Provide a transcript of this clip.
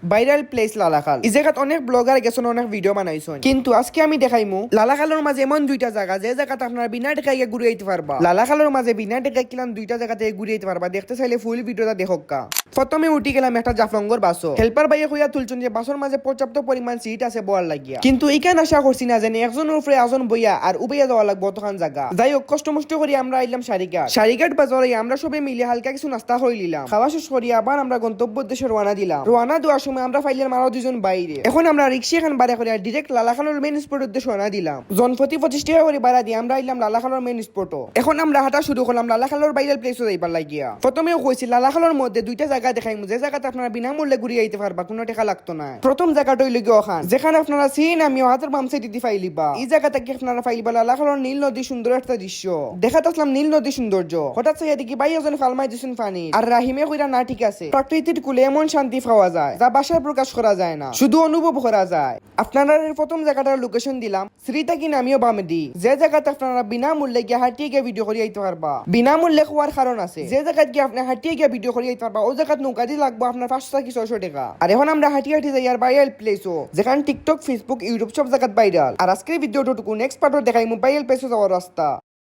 Viral place Lalakhal. এই জায়গাত অনেক ব্লগার গেছেন, অনেক ভিডিও বানাইছেন, কিন্তু আজকে আমি দেখাইমু লালাখালের মাঝে এমন দুইটা জায়গা যে জায়গাতে আপনারা বিনা টেকায় ঘুরে আইতে পারবা। লালাখালের মাঝে বিনা টেকায় কিলাম দুইটা জায়গাতে ঘুরে আইতে পারবা। দেখতে চাইলে ফুল ভিডিওটা দেখোকা। প্রথমে উঠি গেলাম একটা জাফলঙ্গর বাসও। হেল্পার ভাইয়া কইয়া তুলছেন যে বাসের মাঝে পর্যাপ্ত পরিমাণ সিট আছে বয়ার লাগিয়া, কিন্তু এইখানে আশা করছি না জানি একজনের উপরে আজন বইয়া আর উবাইয়া যাওয়া লাগবো অতখান জায়গা। যাই হোক, কষ্ট মষ্ট করি আমরা আইলাম সারিঘাট বাজারে। আমরা সবাই মিলে হালকা কিছু নাস্তা করে নিলাম। খাওয়া শেষ করি আবার আমরা গন্তব্য উদ্দেশ্যে রওনা দিলাম। রওনা দেওয়ার সময় আমরা ফাইলের মারো দুজন বাইরে। এখন আমরা রিক্সা এখান ভাড়া করে ডিরেক্ট লালাখালের মেইন স্পট উদ্দেশ্যে রওনা দিলাম। জনপ্রতি 25 টাকা করে ভাড়া দিয়ে আমরা আইলাম লালাখালের মেইন স্পটও। এখন আমরা হাঁটা শুরু করলাম লালাখালের ভাইরাল প্লেসও যাইবার লাগিয়া। প্রথমেও কইছি লালাখালের মধ্যে দুইটা জায়গা দেখাইমু, যে জায়গাতে আপনারা বিনামূল্যে ঘুরে আইতে পারবা, কোনো টাকা লাগতো না। প্রথম জায়গাটা হইল গিয়ে ওখান যেখানে আপনারা সিন আমি হাতের বাম সাইডে দিয়ে ফাইলিবা। এই জায়গা থেকে আপনারা ফাইলিবা লালাখালের নীল নদী সুন্দর একটা দৃশ্য। দেখাতে আসলাম নীল নদী সৌন্দর্য, হঠাৎ চাইয়া দেখি ভাই ওজন ফালমাই দিছেন পানি আর রাহিমে কইরা না ঠিক আছে। প্রকৃতির কুলে এমন শান্তি পাওয়া যায় যা ভাষায় প্রকাশ করা যায় না, শুধু অনুভব করা যায়। আপনারা প্রথম জায়গাটার লোকেশন দিলাম শ্রীতাকি নামিও বামেদি, যে জায়গাতে আপনারা বিনামূল্যে গিয়ে হাঁটিয়ে গিয়ে ভিডিও করে আইতে পারবা। বিনামূল্যে হওয়ার কারণ আছে, যে জায়গায় গিয়ে আপনি হাঁটিয়ে গিয়ে ভিডিও করে আইতে পারবা ও জায়গায় নৌকা দিয়ে লাগবো আপনার 500 কি 600 টাকা। আর এখন আমরা হাঁটি হাঁটি যাই আর ভাইরাল প্লেসও, যেখানে টিকটক ফেসবুক ইউটিউব সব জায়গায় ভাইরাল। আর আজকের ভিডিওটুকু নেক্সট পার্টও দেখাই ভাইরাল প্লেসও যাওয়ার রাস্তা।